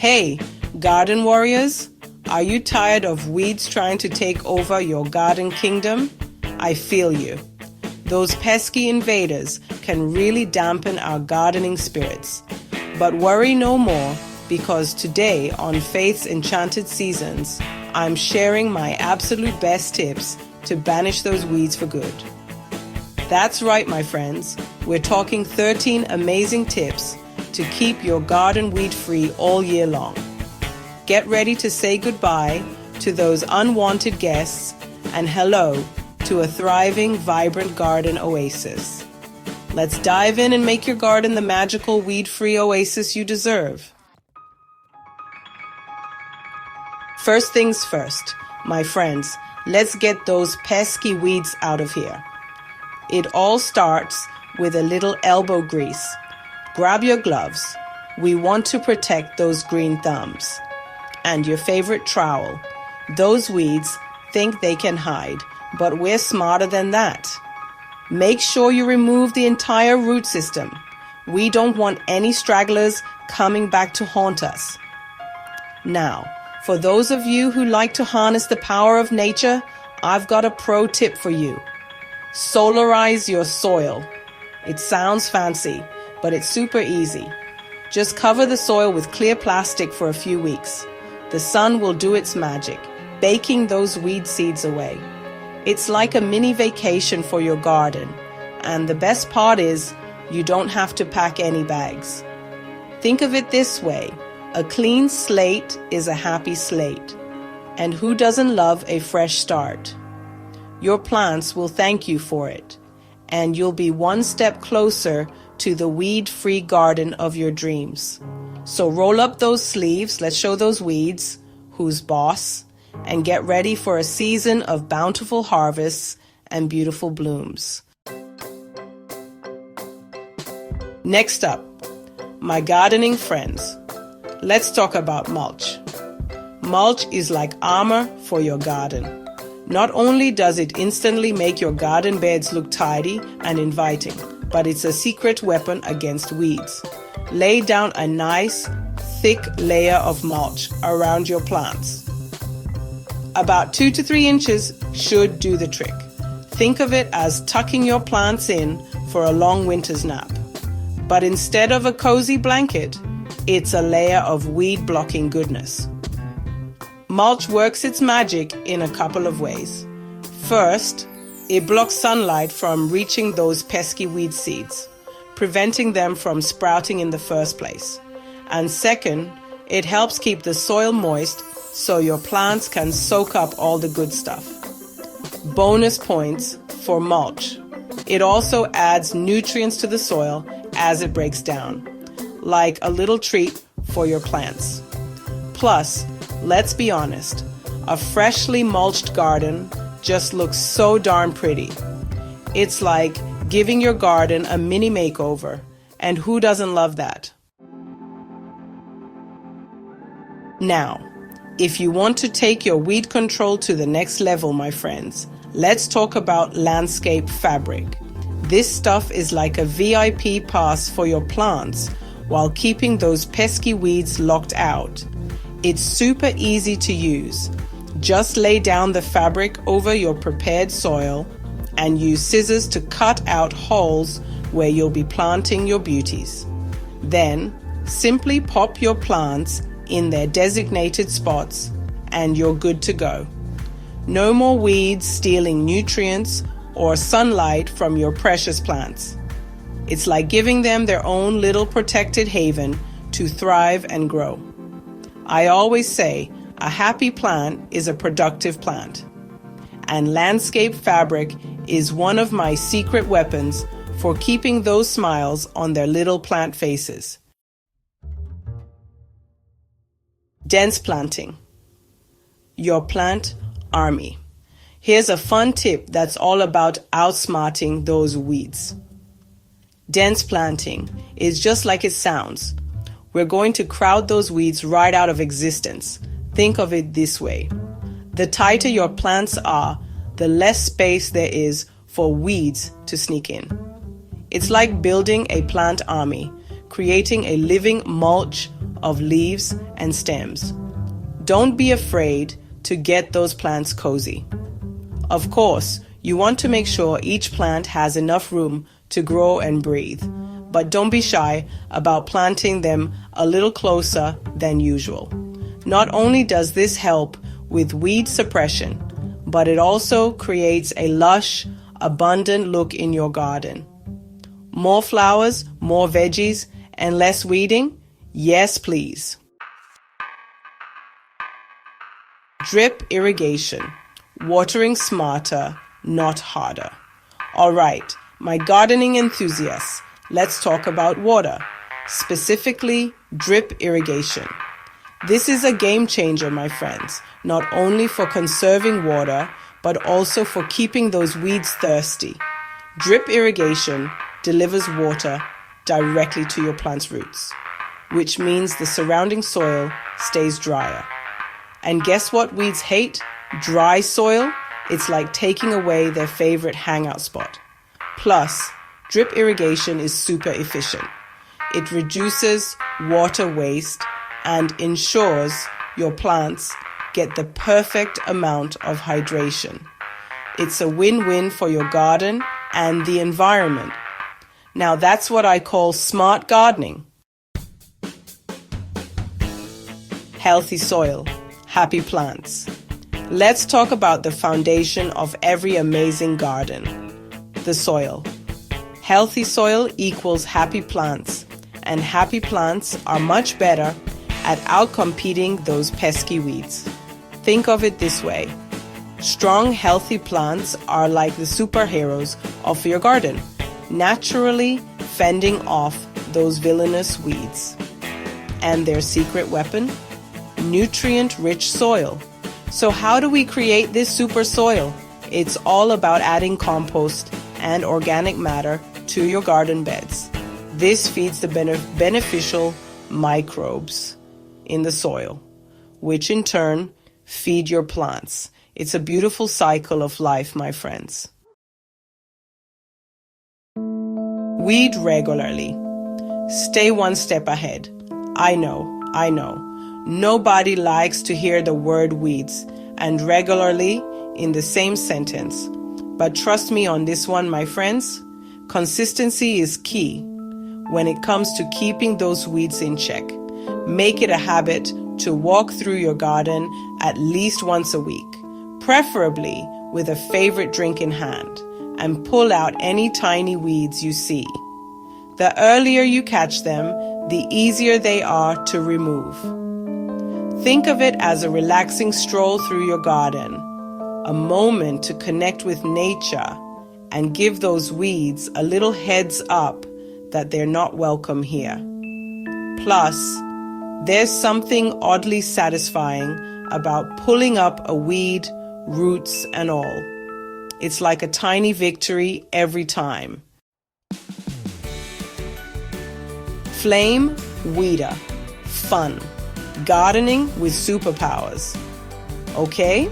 Hey, garden warriors, are you tired of weeds trying to take over your garden kingdom? I feel you. Those pesky invaders can really dampen our gardening spirits. But worry no more, because today on Faith's Enchanted Seasons, I'm sharing my absolute best tips to banish those weeds for good. That's right, my friends. We're talking 13 amazing tips to keep your garden weed-free all year long. Get ready to say goodbye to those unwanted guests and hello to a thriving, vibrant garden oasis. Let's dive in and make your garden the magical weed-free oasis you deserve. First things first, my friends, let's get those pesky weeds out of here. It all starts with a little elbow grease. Grab your gloves. We want to protect those green thumbs. And your favorite trowel. Those weeds think they can hide, but we're smarter than that. Make sure you remove the entire root system. We don't want any stragglers coming back to haunt us. Now, for those of you who like to harness the power of nature, I've got a pro tip for you. Solarize your soil. It sounds fancy, but it's super easy. Just cover the soil with clear plastic for a few weeks. The sun will do its magic, baking those weed seeds away. It's like a mini vacation for your garden, and the best part is you don't have to pack any bags. Think of it this way, a clean slate is a happy slate, and who doesn't love a fresh start? Your plants will thank you for it, and you'll be one step closer to the weed-free garden of your dreams. So roll up those sleeves, let's show those weeds, who's boss, and get ready for a season of bountiful harvests and beautiful blooms. Next up, my gardening friends, let's talk about mulch. Mulch is like armor for your garden. Not only does it instantly make your garden beds look tidy and inviting, but it's a secret weapon against weeds. Lay down a nice, thick layer of mulch around your plants. About 2 to 3 inches should do the trick. Think of it as tucking your plants in for a long winter's nap. But instead of a cozy blanket, it's a layer of weed-blocking goodness. Mulch works its magic in a couple of ways. First, it blocks sunlight from reaching those pesky weed seeds, preventing them from sprouting in the first place. And second, it helps keep the soil moist so your plants can soak up all the good stuff. Bonus points for mulch. It also adds nutrients to the soil as it breaks down, like a little treat for your plants. Plus, let's be honest, a freshly mulched garden just looks so darn pretty. It's like giving your garden a mini makeover, and who doesn't love that? Now, if you want to take your weed control to the next level, my friends, let's talk about landscape fabric. This stuff is like a VIP pass for your plants while keeping those pesky weeds locked out. It's super easy to use. Just lay down the fabric over your prepared soil and use scissors to cut out holes where you'll be planting your beauties. Then, simply pop your plants in their designated spots and you're good to go. No more weeds stealing nutrients or sunlight from your precious plants. It's like giving them their own little protected haven to thrive and grow. I always say, a happy plant is a productive plant. And landscape fabric is one of my secret weapons for keeping those smiles on their little plant faces. Dense planting. Your plant army. Here's a fun tip that's all about outsmarting those weeds. Dense planting is just like it sounds. We're going to crowd those weeds right out of existence. Think of it this way. The tighter your plants are, the less space there is for weeds to sneak in. It's like building a plant army, creating a living mulch of leaves and stems. Don't be afraid to get those plants cozy. Of course, you want to make sure each plant has enough room to grow and breathe, but don't be shy about planting them a little closer than usual. Not only does this help with weed suppression, but it also creates a lush, abundant look in your garden. More flowers, more veggies, and less weeding? Yes, please. Drip irrigation. Watering smarter, not harder. All right, my gardening enthusiasts, let's talk about water, specifically drip irrigation. This is a game changer, my friends, not only for conserving water, but also for keeping those weeds thirsty. Drip irrigation delivers water directly to your plant's roots, which means the surrounding soil stays drier. And guess what weeds hate? Dry soil. It's like taking away their favorite hangout spot. Plus, drip irrigation is super efficient. It reduces water waste and ensures your plants get the perfect amount of hydration. It's a win-win for your garden and the environment. Now that's what I call smart gardening. Healthy soil, happy plants. Let's talk about the foundation of every amazing garden, the soil. Healthy soil equals happy plants, and happy plants are much better at outcompeting those pesky weeds. Think of it this way. Strong, healthy plants are like the superheroes of your garden, naturally fending off those villainous weeds. And their secret weapon? Nutrient-rich soil. So how do we create this super soil? It's all about adding compost and organic matter to your garden beds. This feeds the beneficial microbes in the soil, which in turn feed your plants. It's a beautiful cycle of life, my friends. Weed regularly. Stay one step ahead. I know. Nobody likes to hear the word weeds and regularly in the same sentence. But trust me on this one, my friends. Consistency is key when it comes to keeping those weeds in check. Make it a habit to walk through your garden at least once a week, preferably with a favorite drink in hand, and pull out any tiny weeds you see. The earlier you catch them, the easier they are to remove. Think of it as a relaxing stroll through your garden, a moment to connect with nature and give those weeds a little heads up that they're not welcome here. Plus, there's something oddly satisfying about pulling up a weed, roots and all. It's like a tiny victory every time. Flame weeder. Fun. Gardening with superpowers. Okay?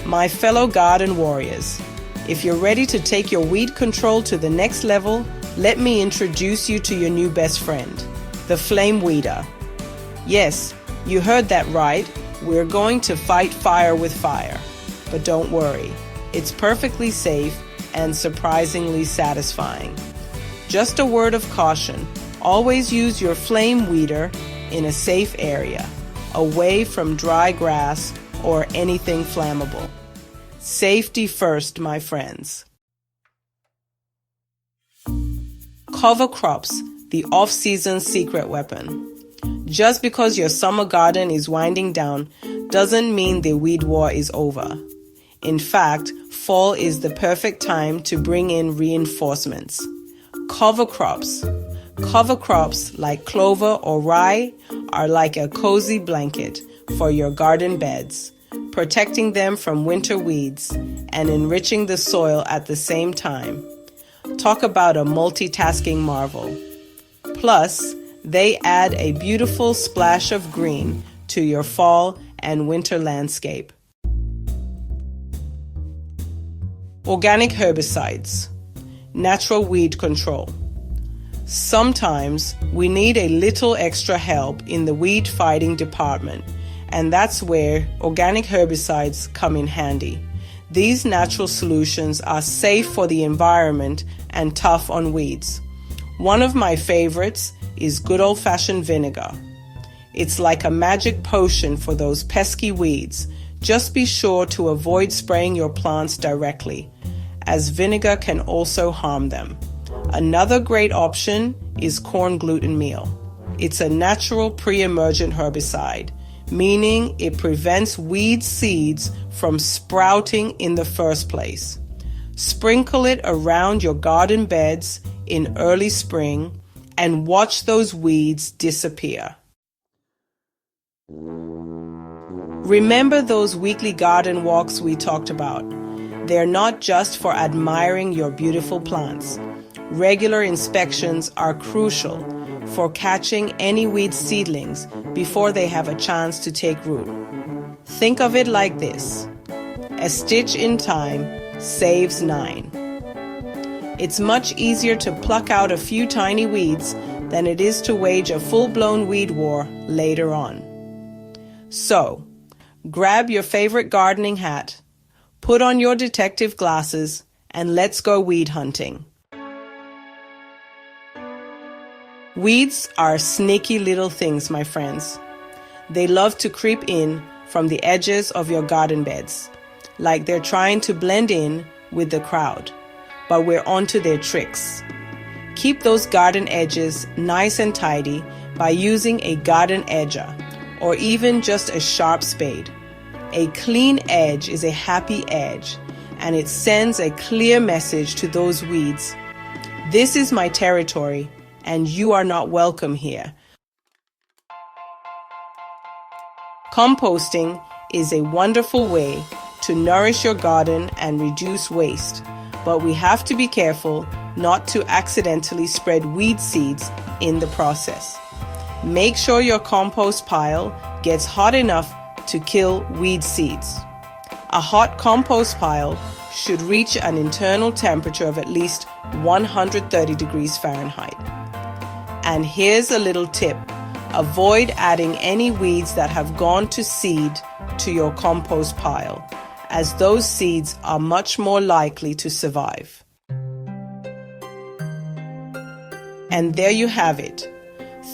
My fellow garden warriors, if you're ready to take your weed control to the next level, let me introduce you to your new best friend, the flame weeder. Yes, you heard that right. We're going to fight fire with fire. But don't worry, it's perfectly safe and surprisingly satisfying. Just a word of caution, always use your flame weeder in a safe area, away from dry grass or anything flammable. Safety first, my friends. Cover crops, the off-season secret weapon. Just because your summer garden is winding down doesn't mean the weed war is over. In fact, fall is the perfect time to bring in reinforcements. Cover crops. Cover crops like clover or rye are like a cozy blanket for your garden beds, protecting them from winter weeds and enriching the soil at the same time. Talk about a multitasking marvel. Plus, they add a beautiful splash of green to your fall and winter landscape. Organic herbicides. Natural weed control. Sometimes we need a little extra help in the weed fighting department, and that's where organic herbicides come in handy. These natural solutions are safe for the environment and tough on weeds. One of my favorites is good old-fashioned vinegar. It's like a magic potion for those pesky weeds. Just be sure to avoid spraying your plants directly, as vinegar can also harm them. Another great option is corn gluten meal. It's a natural pre-emergent herbicide, meaning it prevents weed seeds from sprouting in the first place. Sprinkle it around your garden beds in early spring and watch those weeds disappear. Remember those weekly garden walks we talked about. They're not just for admiring your beautiful plants. Regular inspections are crucial for catching any weed seedlings before they have a chance to take root. Think of it like this: a stitch in time saves 9. It's much easier to pluck out a few tiny weeds than it is to wage a full-blown weed war later on. So, grab your favorite gardening hat, put on your detective glasses, and let's go weed hunting. Weeds are sneaky little things, my friends. They love to creep in from the edges of your garden beds, like they're trying to blend in with the crowd, but we're onto their tricks. Keep those garden edges nice and tidy by using a garden edger, or even just a sharp spade. A clean edge is a happy edge, and it sends a clear message to those weeds. This is my territory, and you are not welcome here. Composting is a wonderful way to nourish your garden and reduce waste, but we have to be careful not to accidentally spread weed seeds in the process. Make sure your compost pile gets hot enough to kill weed seeds. A hot compost pile should reach an internal temperature of at least 130 degrees Fahrenheit. And here's a little tip: avoid adding any weeds that have gone to seed to your compost pile, as those seeds are much more likely to survive. And there you have it,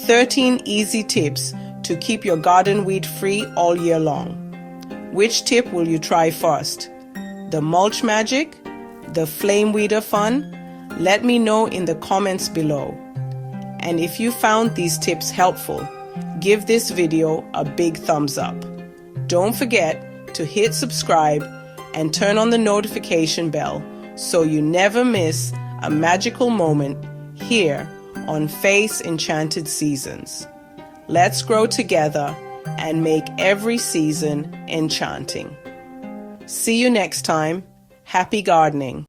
13 easy tips to keep your garden weed free all year long. Which tip will you try first? The mulch magic? The flame weeder fun? Let me know in the comments below. And if you found these tips helpful, give this video a big thumbs up. Don't forget to hit subscribe and turn on the notification bell so you never miss a magical moment here on Faith's Enchanted Seasons. Let's grow together and make every season enchanting. See you next time. Happy gardening.